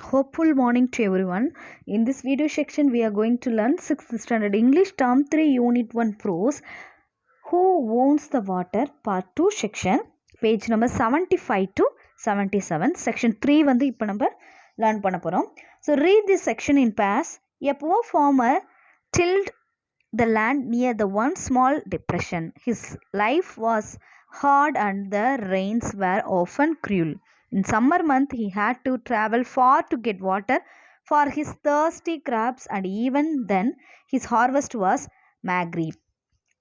Hopeful morning to everyone. In this video section, we are going to learn 6th standard English term 3 unit 1 prose. Who owns the water? part 2 section. Page number 75 to 77. Section 3 வந்து இப்போ நம்ம learn பண்ண போகிறோம். So read this section in pairs. A poor farmer tilled the land near the one small depression. His life was hard and the rains were often cruel. In summer month, he had to travel far to get water for his thirsty crops, and even then, his harvest was maigre.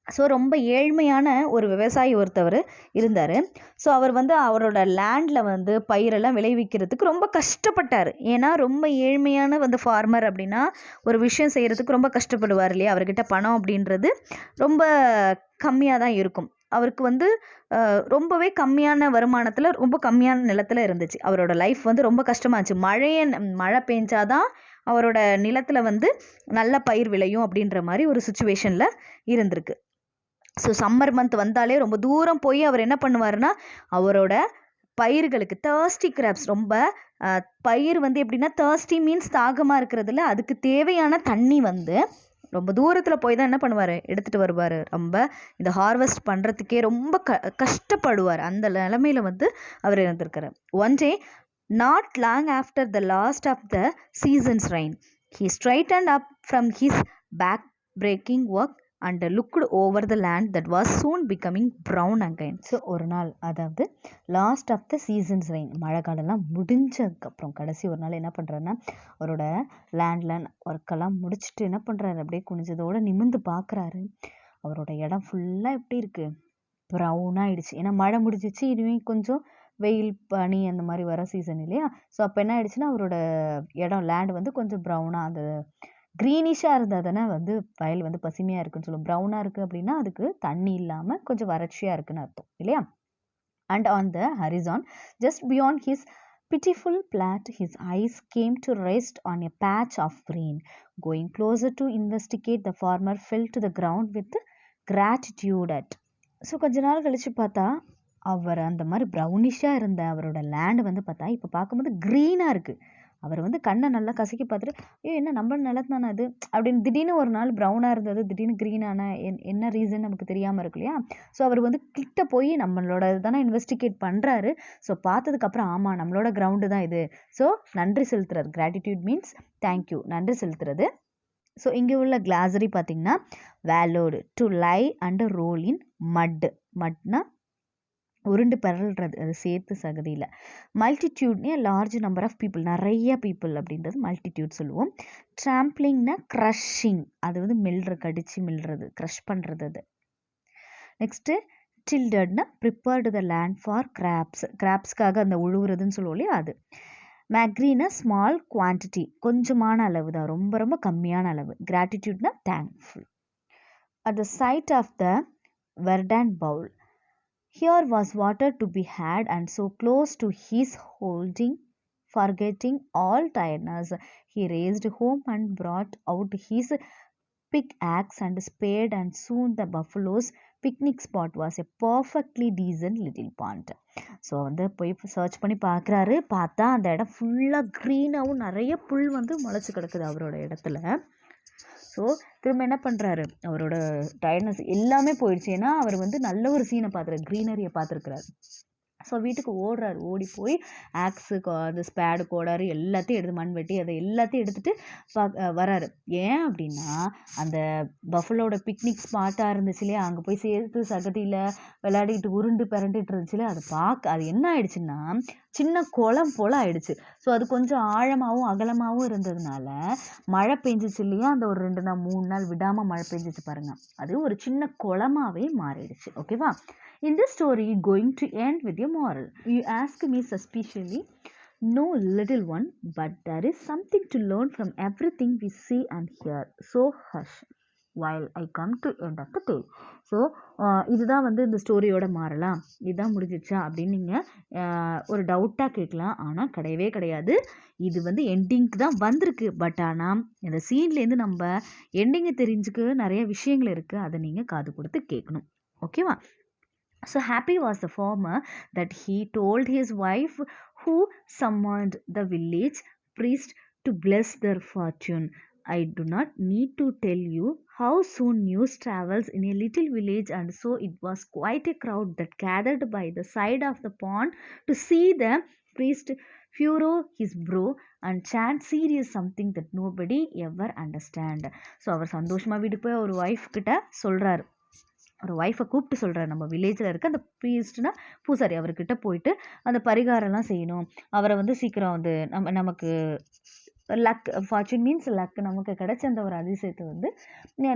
So ரொம்ப ஏழ்மையான ஒரு விவசாயி ஒருத்தவர் இருந்தார். So அவர் வந்து அவரோட லேண்டில் வந்து பயிரெல்லாம் விளைவிக்கிறதுக்கு ரொம்ப கஷ்டப்பட்டார். ஏன்னா ரொம்ப ஏழ்மையான வந்து ஃபார்மர் அப்படின்னா ஒரு விஷயம் செய்கிறதுக்கு ரொம்ப கஷ்டப்படுவார் இல்லையா. அவர்கிட்ட பணம் அப்படின்றது ரொம்ப கம்மியாக தான் இருக்கும். அவருக்கு வந்து ரொம்பவே கம்மியான வருமானத்தில் ரொம்ப கம்மியான நிலத்தில் இருந்துச்சு. அவரோட லைஃப் வந்து ரொம்ப கஷ்டமாச்சு. மழை பெஞ்சாதான் அவரோட நிலத்தில் வந்து நல்ல பயிர் விளையும் அப்படின்ற மாதிரி ஒரு சுச்சுவேஷனில் இருந்திருக்கு. ஸோ சம்மர் மந்த் வந்தாலே ரொம்ப தூரம் போய் அவர் என்ன பண்ணுவார்னா அவரோட பயிர்களுக்கு தேர்ஸ்டி கிராப்ஸ் ரொம்ப பயிர் வந்து எப்படின்னா தேர்ஸ்டி மீன்ஸ் தாகமாக இருக்கிறதுல அதுக்கு தேவையான தண்ணி வந்து ரொம்ப தூரத்தில் போய் தான் என்ன பண்ணுவார் எடுத்துகிட்டு வருவார். ரொம்ப இந்த ஹார்வெஸ்ட் பண்ணுறதுக்கே ரொம்ப கஷ்டப்படுவார். அந்த நிலமையில வந்து அவர் இருந்திருக்காரு. One day not long after the last of the season's rain, he straightened up from his back-breaking work and looked over the land that was soon becoming brown again. So ஒரு நாள், அதாவது last of the seasons rain, மழை காலம்லாம் முடிஞ்சதுக்கப்புறம் கடைசி ஒரு நாள் என்ன பண்ணுறாருன்னா அவரோட லேண்டில் ஒர்க்கெல்லாம் முடிச்சுட்டு என்ன பண்ணுறாரு, அப்படியே குனிஞ்சதோடு நிமிர்ந்து பார்க்குறாரு. அவரோட இடம் ஃபுல்லாக எப்படி இருக்குது, ப்ரௌனாக ஆயிடுச்சு. ஏன்னா மழை முடிஞ்சிச்சு, இனிமே கொஞ்சம் வெயில் பனி அந்த மாதிரி வர சீசன் இல்லையா. ஸோ அப்போ என்ன ஆயிடுச்சுன்னா அவரோட இடம் லேண்ட் வந்து கொஞ்சம் ப்ரௌனாக அந்த க்ரீனிஷாக இருந்தால் தானே வந்து வயல் வந்து பசுமையாக இருக்குன்னு சொல்லுவோம். ப்ரௌனாக இருக்குது அப்படின்னா அதுக்கு தண்ணி இல்லாமல் கொஞ்சம் வறட்சியாக இருக்குன்னு அர்த்தம் இல்லையா. And on the horizon just beyond his pitiful plat, his eyes came to rest on a patch of green. Going closer to investigate, the farmer fell to the ground with gratitude at. So கொஞ்ச நாள் கழித்து பார்த்தா அவர் அந்த மாதிரி ப்ரௌனிஷாக இருந்த அவரோட land வந்து பார்த்தா இப்போ பார்க்கும்போது க்ரீனாக இருக்குது. அவர் வந்து கண்ணை நல்லா கசக்கி பார்த்துட்டு, என்ன நம்ம நிலத்தானே அது அப்படின்னு திடீர்னு ஒரு நாள் ப்ரௌனாக இருந்தது திடீர்னு க்ரீனான என்ன ரீசன் நமக்கு தெரியாமல் இருக்கு இல்லையா. ஸோ அவர் வந்து கிட்ட போய் நம்மளோட தானே இன்வெஸ்டிகேட் பண்ணுறாரு. ஸோ பார்த்ததுக்கப்புறம் ஆமாம் நம்மளோட கிரவுண்டு தான் இது. ஸோ நன்றி செலுத்துறாரு. கிராட்டிடியூட் மீன்ஸ் தேங்க்யூ, நன்றி செலுத்துறது. ஸோ இங்கே உள்ள கிளாஸரி பார்த்திங்கன்னா வேலோடு to lie and role in மட்னா உருண்டு பரல்றது, அது சேர்த்து சகதியில். மல்டிடியூட்னே லார்ஜ் நம்பர் ஆஃப் பீப்புள், நிறைய பீப்புள் அப்படின்றது மல்டிடியூட் சொல்லுவோம். ட்ராம்ப்ளிங்னா க்ரஷிங், அது வந்து கடிச்சு மில்றது, க்ரஷ் பண்ணுறது அது. நெக்ஸ்ட்டு டில்டட்னா ப்ரிப்பேர்டு த லேண்ட் ஃபார் கிராப்ஸ்க்காக அந்த உழுவுறதுன்னு சொல்லுவோம் இல்லையா அது. மேக்ரீனா ஸ்மால் குவான்டிட்டி, கொஞ்சமான அளவு தான், ரொம்ப ரொம்ப கம்மியான அளவு. கிராட்டிடியூட்னா thankful. At the sight of the verdant bowl, here was water to be had, and so close to his holding, forgetting all tiredness, he raced home and brought out his pickaxe and spade, and soon the buffalo's picnic spot was a perfectly decent little pond. So வந்து போய் search பண்ணி பார்க்குறாரு. பார்த்தா அந்த இடம் ஃபுல்லாக க்ரீனாகவும் நிறைய புல் வந்து முளைச்சி கிடக்குது அவரோட இடத்துல. ஸோ திரும்ப என்ன பண்ணுறாரு, அவரோட டயர்ட்னஸ் எல்லாமே போயிடுச்சு. ஏன்னா அவர் வந்து நல்ல ஒரு சீனை பார்த்துரு, க்ரீனரியை பார்த்துருக்குறாரு. ஸோ வீட்டுக்கு ஓடுறாரு. ஓடி போய் ஆக்ஸு அந்த ஸ்பேடு கோடாரு எல்லாத்தையும் எடுத்து மண் வெட்டி அதை எல்லாத்தையும் எடுத்துகிட்டு வராரு. ஏன் அப்படின்னா அந்த பஃபலோட பிக்னிக் ஸ்பாட்டாக இருந்துச்சு இல்லையா, அங்கே போய் சேர்த்து சகதியில் விளையாடிட்டு உருண்டு பிறண்டுட்டு இருந்துச்சு இல்லையா, அது என்ன ஆயிடுச்சுன்னா சின்ன குளம் போல் ஆயிடுச்சு. ஸோ அது கொஞ்சம் ஆழமாகவும் அகலமாகவும் இருந்ததுனால மழை பெஞ்சிச்சு இல்லையா, அந்த ஒரு 2 நாள் 3 நாள் விடாமல் மழை பெஞ்சிச்சு பாருங்கள், அது ஒரு சின்ன குளமாகவே மாறிடுச்சு. ஓகேவா. In this story, going to end with a moral. You ask me suspiciously, no little one, but there is something to learn from everything we see and hear. So hush while I come to end of the tale. So இதுதான் வந்து இந்த ஸ்டோரியோட மாறலாம், இதுதான் முடிஞ்சிச்சா அப்படின்னு நீங்கள் ஒரு டவுட்டாக கேட்கலாம். ஆனால் கிடையவே கிடையாது. இது வந்து எண்டிங்க்கு தான் வந்திருக்கு. பட் ஆனால் இந்த சீன்லேருந்து நம்ம எண்டிங்கை தெரிஞ்சுக்க நிறைய விஷயங்கள் இருக்குது. அதை நீங்கள் காது கொடுத்து கேட்கணும். ஓகேவா. So happy was the farmer that he told his wife, who summoned the village priest to bless their fortune. I do not need to tell you how soon news travels in a little village, and so it was quite a crowd that gathered by the side of the pond to see the priest furrow his brow and chant serious something that nobody ever understand. So அவர் சந்தோஷமாக வீட்டுக்கு போய் ஒரு wife கிட்ட சொல்கிறாரு, ஒரு wifi கூப்பிட்டு சொல்கிறார், நம்ம வில்லேஜில் இருக்க அந்த ப்ரீஸ்ட்னா பூசாரி அவர்கிட்ட போயிட்டு அந்த பரிகாரம்லாம் செய்யணும், அவரை வந்து சீக்கிரம் வந்து நமக்கு லக், ஃபார்ச்சூன் மீன்ஸ் லக், நமக்கு கிடைச்ச அந்த ஒரு அதிசயத்தை வந்து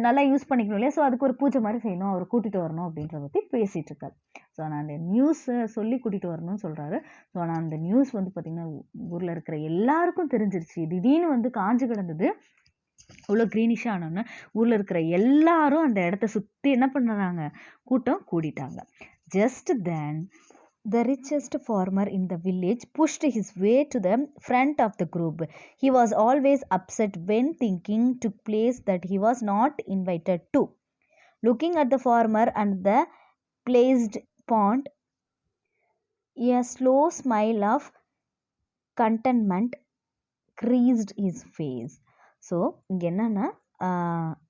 நல்லா யூஸ் பண்ணிக்கணும் இல்லையா, ஸோ அதுக்கு ஒரு பூஜை மாதிரி செய்யணும், அவர் கூட்டிகிட்டு வரணும் அப்படின்றத பற்றி பேசிகிட்டு இருக்காரு. ஸோ நான் அந்த நியூஸை சொல்லி கூட்டிகிட்டு வரணும்னு சொல்கிறாரு. ஸோ நான் அந்த நியூஸ் வந்து பார்த்திங்கன்னா ஊரில் இருக்கிற எல்லாருக்கும் தெரிஞ்சிருச்சு. திடீர்னு வந்து காஞ்சு கிடந்தது, இவ்வளோ க்ரீனிஷாக ஆனோன்னு ஊரில் இருக்கிற எல்லாரும் அந்த இடத்த சுற்றி என்ன பண்ணுறாங்க, கூட்டம் கூடிட்டாங்க. Just then the richest farmer in the village pushed his way to the front of the group. He was always upset when thinking took place that he was not invited to. Looking at the farmer and the placed pond, a slow smile of contentment creased his face. So இங்கே என்னென்னா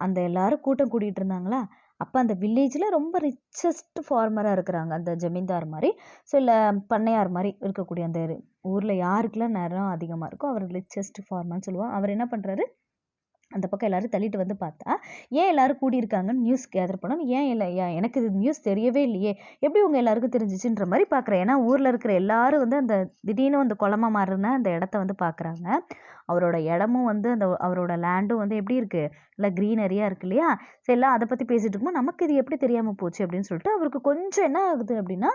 அந்த எல்லாரும் கூட்டம் கூட்டிகிட்டு இருந்தாங்களா, அப்போ அந்த வில்லேஜில் ரொம்ப ரிச்சஸ்ட் ஃபார்மராக இருக்கிறாங்க, அந்த ஜமீன்தார் மாதிரி, ஸோ இல்லை பண்ணையார் மாதிரி இருக்கக்கூடிய அந்த ஊரில் யாருக்கெல்லாம் நேரம் அதிகமாக இருக்கோ அவர் ரிச்சஸ்ட் ஃபார்மர்னு சொல்லுவாங்க. அவர் என்ன பண்ணுறாரு, அந்த பக்கம் எல்லோரும் தள்ளிட்டு வந்து பார்த்தா ஏன் எல்லோரும் கூடியிருக்காங்கன்னு நியூஸ் கேதர் பண்ணணும், ஏன் இல்லை எனக்கு இது நியூஸ் தெரியவே இல்லையே, எப்படி உங்கள் எல்லாருக்கும் தெரிஞ்சிச்சுன்ற மாதிரி பார்க்குறேன். ஏன்னா ஊரில் இருக்கிற எல்லாரும் வந்து அந்த திடீர்னு வந்து குளமா மாறின அந்த இடத்த வந்து பார்க்குறாங்க. அவரோட இடமும் வந்து அந்த அவரோட லேண்டும் வந்து எப்படி இருக்குது, இல்லை க்ரீனரியாக இருக்கு இல்லையா, ஸோ எல்லாம் அதை பற்றி பேசிகிட்டு இருக்கும்போது நமக்கு இது எப்படி தெரியாமல் போச்சு அப்படின்னு சொல்லிட்டு அவருக்கு கொஞ்சம் என்ன ஆகுது அப்படின்னா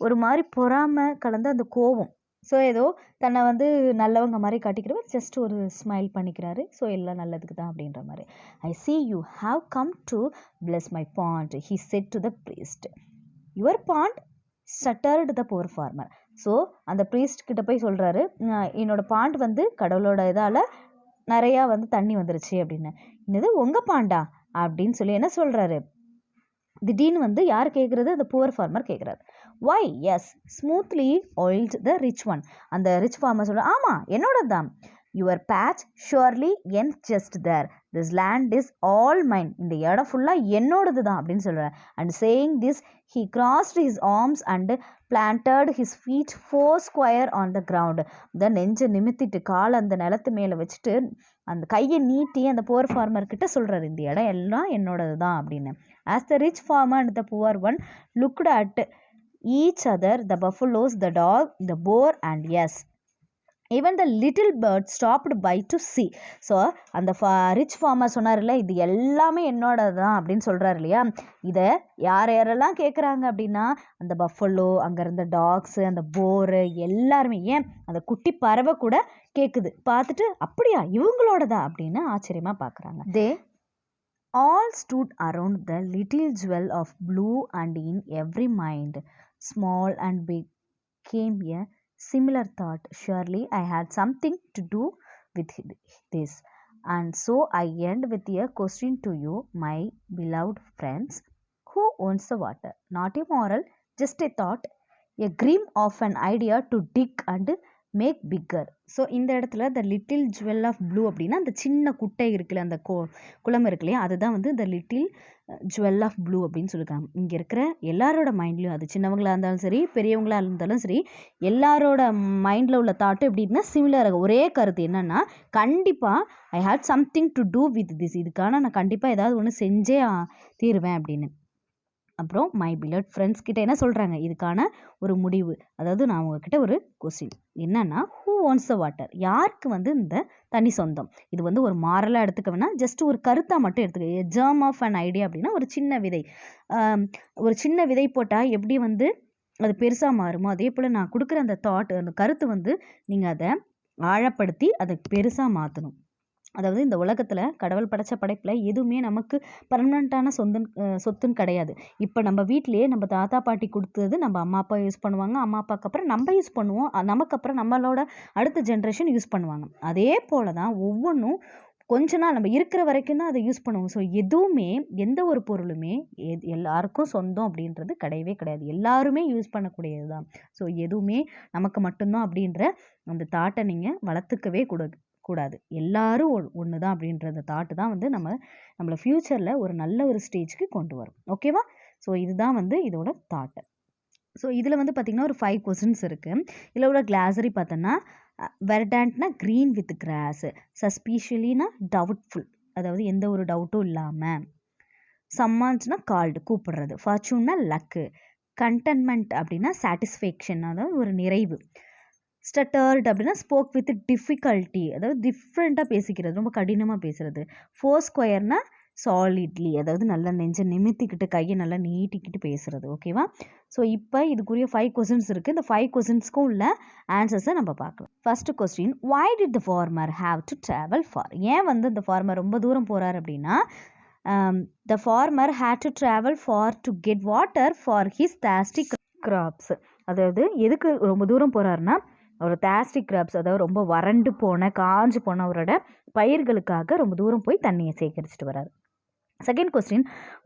ஒரு மாதிரி பொறாமை கலந்து அந்த கோவம். ஸோ ஏதோ தன்னை வந்து நல்லவங்க மாதிரி காட்டிக்கிறவர் ஜஸ்ட் ஒரு ஸ்மைல் பண்ணிக்கிறாரு. ஸோ எல்லாம் நல்லதுக்கு தான் அப்படின்ற மாதிரி. ஐ see you have come to bless my pond, he said to the priest. Your pond, stuttered the poor farmer. So அந்த ப்ரீஸ்ட் கிட்ட போய் சொல்கிறாரு, என்னோட பாண்ட் வந்து கடவுளோட இதால் நிறையா வந்து தண்ணி வந்துருச்சு அப்படின்னு. என்னது உங்கள் பாண்டா அப்படின்னு சொல்லி என்ன சொல்கிறாரு, திடீர்னு வந்து யார் கேட்குறது, அந்த புவர் ஃபார்மர் கேட்குறாரு. Why is smoothly oiled the rich one. அந்த ரிச் ஃபார்மர் சொல்ற, ஆமாம் என்னோட தான். யுவர் பேட்ச் ஷுவர்லி என் just there, this land is all mine, இந்த இடம் ஃபுல்லாக என்னோடது தான் அப்படின்னு சொல்கிறார். And saying this he crossed his arms and planted his feet four square on the ground. the நெஞ்சை நிமித்திட்டு கால் அந்த நிலத்து மேலே வச்சுட்டு அந்த கையை நீட்டி அந்த புவர் ஃபார்மர் கிட்ட சொல்கிறார், இந்த இடம் எல்லாம் என்னோடது தான் அப்படின்னு. as the rich farmer and the poor one looked at each other, the buffaloes, the dog, the boar, and yes, even the little bird stopped by to see. So அந்த rich farmer சொன்னார்ல, இது எல்லாமே என்னோட தான் அப்படின்னு சொல்கிறார் இல்லையா, இதை யாரெல்லாம் கேட்குறாங்க அப்படின்னா அந்த பஃபலோ, அங்கே இருந்த டாக்ஸு, அந்த போரு, எல்லாருமே, ஏன் அந்த குட்டி பறவை கூட கேட்குது. பார்த்துட்டு அப்படியா இவங்களோட தான் அப்படின்னு ஆச்சரியமாக பார்க்குறாங்க. தே all stood around the little jewel of blue, and in every mind, small and big, came a similar thought. Surely I had something to do with this. And so I end with a question to you, my beloved friends. Who owns the water? Not a moral, just a thought, a gleam of an idea to dig and make bigger. So இந்த இடத்துல the little jewel of blue அப்படின்னா அந்த சின்ன குட்டை இருக்குல்ல, அந்த குளம் இருக்கு இல்லையா, அதுதான் வந்து the little jewel of blue அப்படின்னு சொல்லியிருக்காங்க. இங்கே இருக்கிற எல்லாரோட மைண்ட்லையும், அது சின்னவங்களாக இருந்தாலும் சரி பெரியவங்களாக இருந்தாலும் சரி, எல்லாரோட மைண்டில் உள்ள தாட்டும் எப்படின்னா சிமிலராக ஒரே கருத்து என்னென்னா, கண்டிப்பாக I hate something to do with this, இதுக்கான நான் கண்டிப்பாக ஏதாவது ஒன்று செஞ்சே தீருவேன் அப்படின்னு. அப்புறம் மை பிலட் ஃப்ரெண்ட்ஸ் கிட்ட என்ன சொல்கிறாங்க, இதுக்கான ஒரு முடிவு, அதாவது நான் உங்ககிட்ட ஒரு கொஸ்டின் என்னன்னா, ஹூ ஓன்ஸ் த வாட்டர், யாருக்கு வந்து இந்த தண்ணி சொந்தம். இது வந்து ஒரு மாரலாக எடுத்துக்க வேணா, ஜஸ்ட் ஒரு கருத்தாக மட்டும் எடுத்துக்க. ஜெர்ம் ஆஃப் அன் ஐடியா அப்படின்னா ஒரு சின்ன விதை, ஒரு சின்ன விதை போட்டால் எப்படி வந்து அது பெருசாக மாறுமோ, அதே போல் நான் கொடுக்குற அந்த தாட், அந்த கருத்து வந்து நீங்கள் அதை ஆழப்படுத்தி அதை பெருசாக மாற்றணும். அதாவது இந்த உலகத்தில் கடவுள் படைத்த படைப்பில் எதுவுமே நமக்கு பர்மனண்ட்டான சொத்துன்னு கிடையாது. இப்போ நம்ம வீட்டிலேயே நம்ம தாத்தா பாட்டி கொடுத்தது நம்ம அம்மா அப்பா யூஸ் பண்ணுவாங்க, அம்மா அப்பாவுக்கு அப்புறம் நம்ம யூஸ் பண்ணுவோம், நமக்கு அப்புறம் நம்மளோட அடுத்த ஜென்ரேஷன் யூஸ் பண்ணுவாங்க. அதே போல் தான் ஒவ்வொன்றும் கொஞ்ச நாள் நம்ம இருக்கிற வரைக்கும் தான் அதை யூஸ் பண்ணுவோம். ஸோ எதுவுமே எந்த ஒரு பொருளுமே எல்லாருக்கும் சொந்தம் அப்படின்றது கிடையவே கிடையாது, எல்லாருமே யூஸ் பண்ணக்கூடியது தான். ஸோ எதுவுமே நமக்கு மட்டும்தான் அப்படின்ற அந்த தாட்டை நீங்கள் வளர்த்துக்கவே கூடாது, எல்லாரும் ஒன்று தான் அப்படின்ற தாட்டு தான் வந்து நம்மளை ஃப்யூச்சரில் ஒரு நல்ல ஒரு ஸ்டேஜ்க்கு கொண்டு வரும். ஓகேவா? ஸோ இதுதான் வந்து இதோட தாட்டு. ஸோ இதில் வந்து பார்த்திங்கன்னா ஒரு 5 கொஸ்டின்ஸ் இருக்குது. இதில் உள்ள கிளாஸரி பார்த்தோன்னா வெர்டான்ட்னா க்ரீன் வித் கிராஸ், சஸ்பீஷியலினா டவுட்ஃபுல், அதாவது எந்த ஒரு டவுட்டும் இல்லாமல், சம்மான்ஸ்னா கால்டு கூப்பிடுறது, ஃபார்ச்சூன்னா லக்கு, கண்டென்மெண்ட் அப்படின்னா சாட்டிஸ்ஃபேக்ஷன் அதாவது ஒரு நிறைவு, ஸ்டட்டர்ட் அப்படின்னா ஸ்போக் வித் டிஃபிகல்ட்டி அதாவது டிஃப்ரெண்ட்டாக பேசிக்கிறது, ரொம்ப கடினமாக பேசுகிறது, ஃபோர் ஸ்கொயர்னா சாலிட்லி அதாவது நல்லா நெஞ்சை நிமித்திக்கிட்டு கையை நல்லா நீட்டிக்கிட்டு பேசுகிறது. ஓகேவா? ஸோ இப்போ இதுக்குரிய 5 கொஸ்டின்ஸ் இருக்குது. இந்த 5 கொஸ்டின்ஸ்க்கும் உள்ள ஆன்சர்ஸை நம்ம பார்க்கலாம். First question, why did the farmer have to travel far? ஏன் வந்து இந்த ஃபார்மர் ரொம்ப தூரம் போகிறார் அப்படின்னா, the farmer had to travel far to get water for his thirsty crops. அதாவது எதுக்கு ரொம்ப தூரம் போகிறாருன்னா, ஒரு thirsty crops அதாவது ரொம்ப வறண்டு போன காஞ்சு போன அவரோட பயிர்களுக்காக ரொம்ப தூரம் போய் தண்ணியை சேகரிச்சுட்டு வர்றாரு. Second question,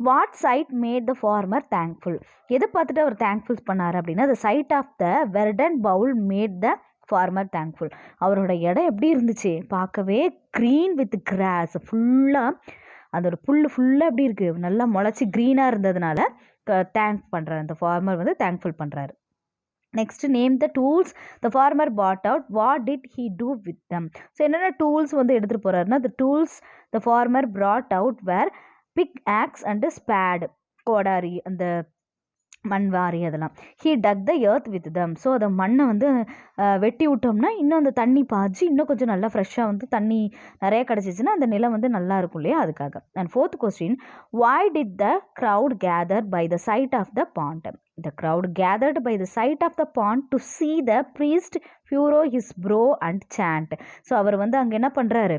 what sight made the farmer thankful? எதை பார்த்துட்டு அவர் தேங்க்ஃபுல் பண்ணார் அப்படின்னா, the sight of the verdant bowl made the farmer thankful. அவரோட இடம் எப்படி இருந்துச்சு? பார்க்கவே க்ரீன் வித் கிராஸ், ஃபுல்லாக அதோட புல் ஃபுல்லாக எப்படி இருக்குது, நல்லா முளைச்சி க்ரீனாக இருந்ததுனால தேங்க் பண்ணுறாரு, அந்த ஃபார்மர் வந்து தேங்க்ஃபுல் பண்ணுறாரு. Next, name the tools the farmer bought out, what did he do with them? So என்னென்ன டூல்ஸ் வந்து எடுத்துகிட்டு போகிறாருன்னா, the tools the farmer brought out were pick axe and spade, கோடாரி, அந்த மண்வாரி, அதெல்லாம். He dug the earth with them. So அதை மண்ணை வந்து வெட்டி விட்டோம்னா இன்னும் அந்த தண்ணி பாய்ச்சி இன்னும் கொஞ்சம் நல்லா ஃப்ரெஷ்ஷாக வந்து தண்ணி நிறைய கிடச்சிச்சின்னா அந்த நிலம் வந்து நல்லா இருக்கும் இல்லையா, அதுக்காக. And fourth question, why did the crowd gather by the side of the pond? The crowd gathered by the side of the pond to see the priest furrow his brow and chant. So அவர் வந்து அங்கே என்ன பண்ணுறாரு,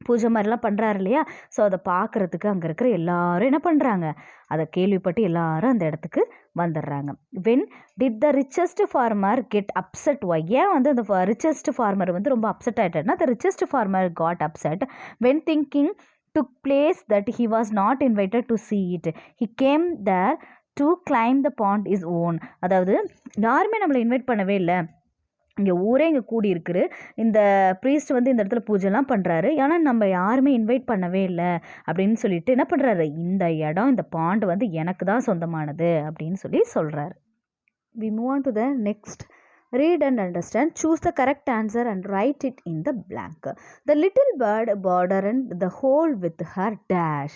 பூஜை மாதிரிலாம் பண்ணுறாரு இல்லையா, so அதை பார்க்குறதுக்கு அங்கே இருக்கிற எல்லாரும் என்ன பண்ணுறாங்க, அதை கேள்விப்பட்டு எல்லாரும் அந்த இடத்துக்கு வந்துடுறாங்க. When did the richest farmer get upset? Why? ஏன் வந்து அந்த ரிச்சஸ்ட் ஃபார்மர் வந்து ரொம்ப அப்செட் ஆகிட்டாருன்னா, the richest farmer got upset when thinking took place that he was not invited to see it. He came there to climb the pond his own. அதாவது யாருமே நம்மளை invite பண்ணவே இல்லை, இங்கே ஊரே இங்கே கூடி இருக்குது, இந்த ப்ரீஸ்ட் வந்து இந்த இடத்துல பூஜைலாம் பண்ணுறாரு, ஆனால் நம்ம யாருமே இன்வைட் பண்ணவே இல்லை அப்படின்னு சொல்லிட்டு என்ன பண்ணுறாரு, இந்த இடம் இந்த பாண்ட் வந்து எனக்கு தான் சொந்தமானது அப்படின்னு சொல்லி சொல்கிறாரு. We move on to the next. Read and understand. Choose the correct answer and write it in the blank. The little bird bordered the hole with her dash,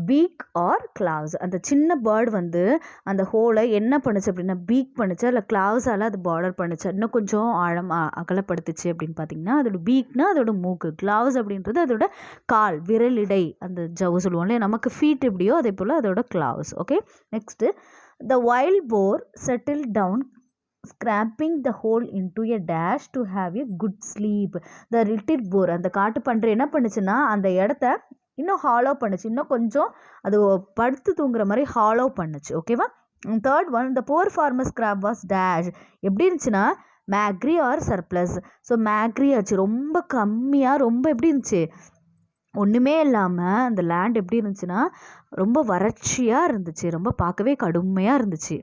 beak or claws. அந்த சின்ன bird வந்து அந்த ஹோலை என்ன பண்ணுச்சு அப்படின்னா peak பண்ணுச்சு, இல்லை கிளாவ்ஸால் அது பார்டர் பண்ணுச்சு, இன்னும் கொஞ்சம் ஆழம் அகலப்படுத்துச்சு அப்படின்னு பார்த்தீங்கன்னா, அதோட பீக்னா அதோட மூக்கு, கிளாவ்ஸ் அப்படின்றது அதோட கால், விரலிடை, அந்த ஜவு சொல்லுவோம் இல்லையா, நமக்கு ஃபீட் எப்படியோ அதே போல் அதோட claws. Okay, next, the wild boar settled down scraping the hole into a dash to have a good sleep. The little boar, அந்த காட்டு பன்றி என்ன பண்ணுச்சுன்னா அந்த இடத்த இன்னும் ஹாலோ பண்ணுச்சு, இன்னும் கொஞ்சம் அது படுத்து தூங்குற மாதிரி ஹாலோ பண்ணுச்சு. ஓகேவா? Third one, the poor farmer's crop was dash. எப்படி இருந்துச்சுன்னா மேக்ரி ஆர் சர்ப்ளஸ். ஸோ மேக்ரி ஆச்சு, ரொம்ப கம்மியாக, ரொம்ப எப்படி இருந்துச்சு, ஒன்றுமே இல்லாமல் அந்த லேண்ட் எப்படி இருந்துச்சுன்னா ரொம்ப வறட்சியாக இருந்துச்சு, ரொம்ப பார்க்கவே கடுமையாக இருந்துச்சு.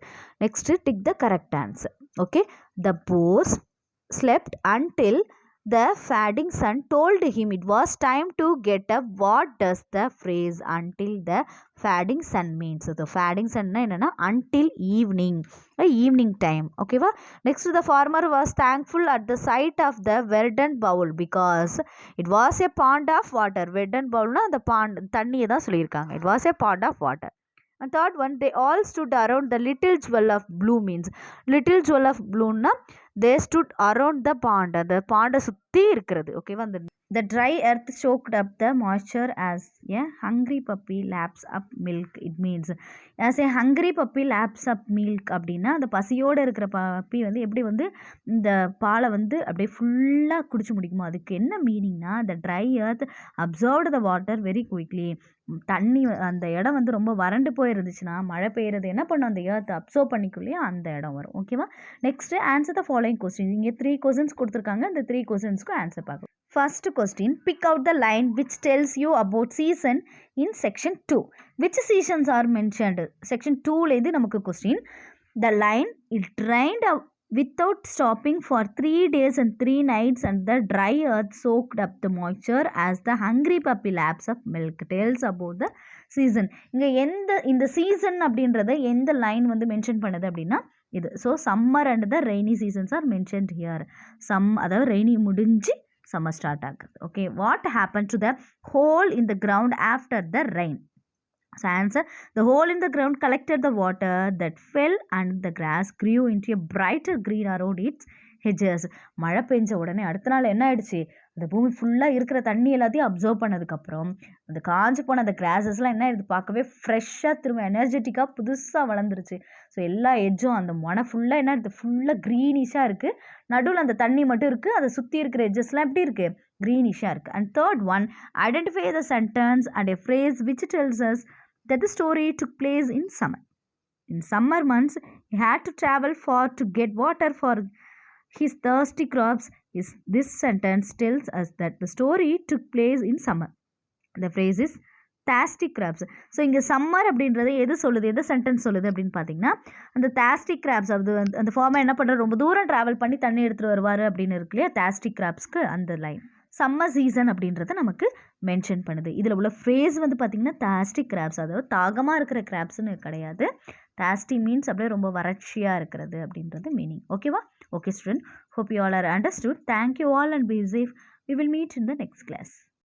Next, tick the correct answer. Okay, the boss slept until the fading sun told him it was time to get up. What does the phrase until the fading sun means? So the fading sun na enna until evening, evening time. Okay va? Next, the farmer was thankful at the sight of the verdant bowl because it was a pond of water. Verdant bowl na the pond தண்ணியை தான் சொல்லியிருக்காங்க. It was a pond of water. And third one, they all stood around the little jewel of blue means little jewel of blue na they stood around the pond. அந்த பாண்டை சுற்றி இருக்கிறது. ஓகேவா? அந்த the dry earth soaked up the moisture as a hungry puppy laps up milk. It means as a hungry puppy laps up milk அப்படின்னா அந்த பசியோடு இருக்கிற puppy வந்து எப்படி வந்து இந்த பாலை வந்து அப்படியே ஃபுல்லாக குடிச்சு முடிக்குமோ, அதுக்கு என்ன மீனிங்னா the dry earth absorbed the water very quickly. தண்ணி அந்த இடம் வந்து ரொம்ப வறண்டு போயிருந்துச்சுன்னா மழை பெய்யறது என்ன பண்ணும், அந்த எர்த் அப்சர்வ் பண்ணிக்குள்ளேயே அந்த இடம் வரும். ஓகேவா? Next, answer the following question. இங்கே 3 கொஸ்டின்ஸ் கொடுத்துருக்காங்க, இந்த 3 கொஸ்டின்ஸ்க்கு ஆன்சர் பார்க்கலாம். First question, pick out the line which tells you about season in section 2. Which seasons are mentioned? Section 2லேருந்து நமக்கு question. The line, it rained without stopping for 3 days and 3 nights, and the dry earth soaked up the moisture as the hungry puppy laps of milk. Tells about the season. இங்கே இந்த season அப்படின்றத எந்த line வந்து mention பண்ணுது அப்படின்னா இது. So summer and the rainy seasons R mentioned here. அதாவது rainy முடிஞ்சு சம்மர் ஸ்டார்ட் ஆகுது. Okay, what happen to the whole in the ground after the rain? So answer, the hole in the ground collected the water that fell and the grass grew into a brighter green around its hedges. மழை பெஞ்ச உடனே அடுத்த நாள் என்ன ஆயிடுச்சு, அந்த பூமி ஃபுல்லாக இருக்கிற தண்ணி எல்லாத்தையும் அப்சர்வ் பண்ணதுக்கப்புறம் அந்த காஞ்சு போன அந்த கிராஸஸ்லாம் என்ன ஆயிடுது, பார்க்கவே ஃப்ரெஷ்ஷாக திரும்ப எனர்ஜெட்டிக்காக புதுசாக வளர்ந்துருச்சு. ஸோ எல்லா எட்ஜும் அந்த மொனை ஃபுல்லாக என்ன ஆயிடுது, ஃபுல்லாக க்ரீனிஷாக இருக்குது. நடுவில் அந்த தண்ணி மட்டும் இருக்குது, அதை சுற்றி இருக்கிற எட்ஜஸ்லாம் எப்படி இருக்குது, க்ரீனிஷாக இருக்குது. And third one, identify the sentence and a phrase which tells us that the story took place in summer. In summer months, he had to travel far to get water for his thirsty crops. This sentence tells us that the story took place in summer. The phrase is thirsty crabs. So இங்கே summer அப்படின்றது எது சொல்லுது, எது sentence சொல்லுது அப்படின்னு பார்த்தீங்கன்னா, அந்த thirsty crabs, அது அந்த ஃபார்மை என்ன பண்ணுறது, ரொம்ப தூரம் ட்ராவல் பண்ணி தண்ணி எடுத்துகிட்டு வருவார் அப்படின்னு இருக்கு இல்லையா, thirsty crabsக்கு அந்த லைன் சம்மர் சீசன் அப்படின்றத நமக்கு மென்ஷன் பண்ணுது. இதில் உள்ள ஃப்ரேஸ் வந்து பார்த்திங்கன்னா thirsty crabs, அதாவது தாகமாக இருக்கிற கிராப்ஸ்னு கிடையாது. thirsty மீன்ஸ் அப்படியே ரொம்ப வறட்சியாக இருக்கிறது அப்படின்றது மீனிங். ஓகேவா? Okay student, hope you all are understood. Thank you all and be safe. We will meet in the next class.